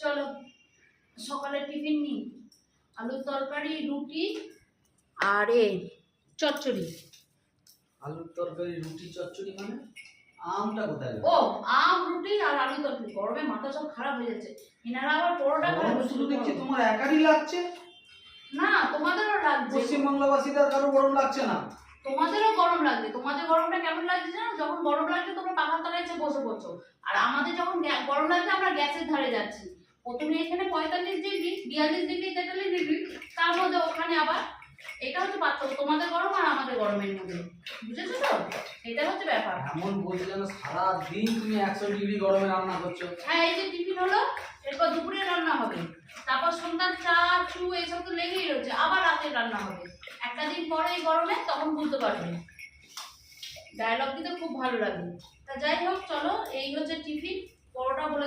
চলো সকালে টিফিন নিই, আলুর তরকারি, রুটি আর চচ্চড়ি। আলুর তরকারি, রুটি, চচ্চড়ি মানে আমটা কোথায় গেল? ও আম, রুটি আর আলু তরকারি। গরমে মাথা সব খারাপ হয়ে যাচ্ছে। এনারা আবার পরোটা করে শুধু দেখছি তোমার একারই লাগছে, না তোমাদেরও লাগছে। পশ্চিমবাংলাবাসীদের কারো গরম লাগছে না? তোমাদেরও গরম লাগছে। তোমাদের গরমটা কেমন লাগছে জানো? যখন গরম লাগছে তোমরা পাখার তলায় এসে বসে পড়ছো, আর আমাদের যখন গরম লাগছে আমরা গ্যাসের ধারে যাচ্ছি। প্রথমে এখানে 45 ডিগ্রি, 42 ডিগ্রি, 43 ডিগ্রি, তার মধ্যে ওখানে আবার। এটা হচ্ছে পার্থক্য তোমাদের গরম আর আমাদের গরমের মধ্যে, বুঝেছো তো? এটা হচ্ছে ব্যাপার। এমন বলছে যেন সারাদিন তুমি 100 ডিগ্রি গরমে রান্না করছো। হ্যাঁ, এই যে টিফিন হলো, এরপর দুপুরে রান্না হবে, তারপর সন্ধ্যার চা চু এসব তো লেগেই রয়েছে, আবার রাতে রান্না হবে। একটা দিন পরে এই গরমে তখন বুঝতে পারবে। ডায়লগ দিতে খুব ভালো লাগে। তা যাই হোক, চলো এই হচ্ছে টিফিন। পরোটা বলে